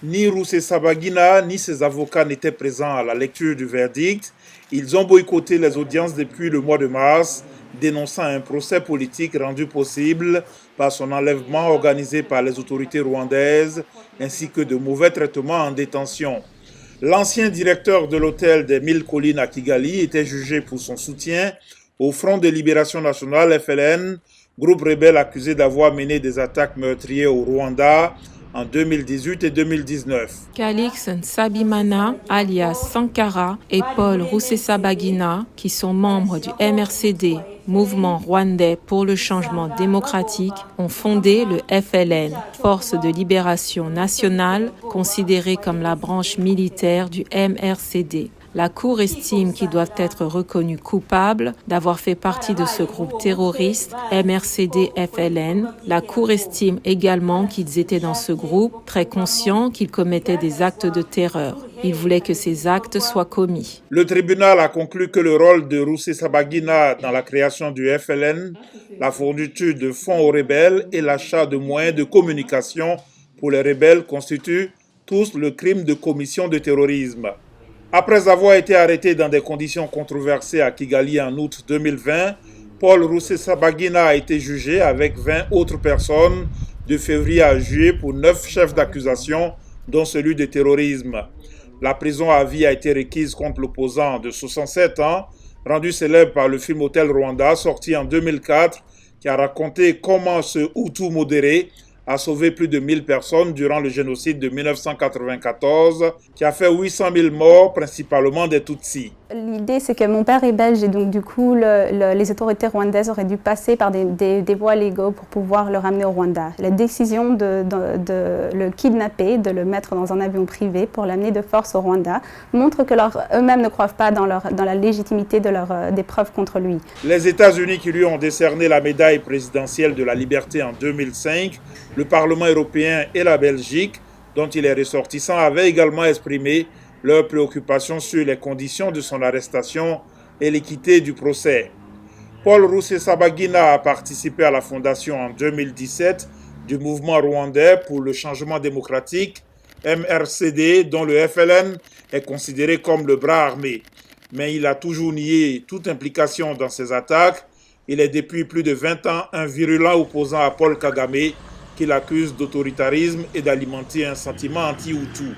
Ni Rusesabagina ni ses avocats n'étaient présents à la lecture du verdict. Ils ont boycotté les audiences depuis le mois de mars, dénonçant un procès politique rendu possible par son enlèvement organisé par les autorités rwandaises, ainsi que de mauvais traitements en détention. L'ancien directeur de l'hôtel des 1000 collines à Kigali était jugé pour son soutien au Front de Libération Nationale FLN, groupe rebelle accusé d'avoir mené des attaques meurtrières au Rwanda en 2018 et 2019. Calix Nsabimana, alias Sankara, et Paul Rusesabagina, qui sont membres du MRCD, Mouvement rwandais pour le changement démocratique, ont fondé le FLN, Force de libération nationale, considérée comme la branche militaire du MRCD. La Cour estime qu'ils doivent être reconnus coupables d'avoir fait partie de ce groupe terroriste MRCD-FLN. La Cour estime également qu'ils étaient dans ce groupe, très conscients qu'ils commettaient des actes de terreur. Ils voulaient que ces actes soient commis. Le tribunal a conclu que le rôle de Rusesabagina dans la création du FLN, la fourniture de fonds aux rebelles et l'achat de moyens de communication pour les rebelles constituent tous le crime de commission de terrorisme. Après avoir été arrêté dans des conditions controversées à Kigali en août 2020, Paul Rusesabagina a été jugé avec 20 autres personnes de février à juillet pour 9 chefs d'accusation, dont celui de terrorisme. La prison à vie a été requise contre l'opposant de 67 ans, rendu célèbre par le film Hotel Rwanda, sorti en 2004, qui a raconté comment ce Hutu modéré a sauvé plus de 1000 personnes durant le génocide de 1994, qui a fait 800 000 morts, principalement des Tutsis. L'idée, c'est que mon père est belge et donc du coup, les autorités rwandaises auraient dû passer par des voies légaux pour pouvoir le ramener au Rwanda. La décision de le kidnapper, de le mettre dans un avion privé pour l'amener de force au Rwanda, montre que eux-mêmes ne croient pas dans la légitimité des preuves contre lui. Les États-Unis qui lui ont décerné la médaille présidentielle de la liberté en 2005, le Parlement européen et la Belgique, dont il est ressortissant, avaient également exprimé leurs préoccupations sur les conditions de son arrestation et l'équité du procès. Paul Rusesabagina a participé à la fondation en 2017 du mouvement rwandais pour le changement démocratique, MRCD, dont le FLN est considéré comme le bras armé. Mais il a toujours nié toute implication dans ces attaques. Il est depuis plus de 20 ans un virulent opposant à Paul Kagame, qu'il accuse d'autoritarisme et d'alimenter un sentiment anti-Hutu.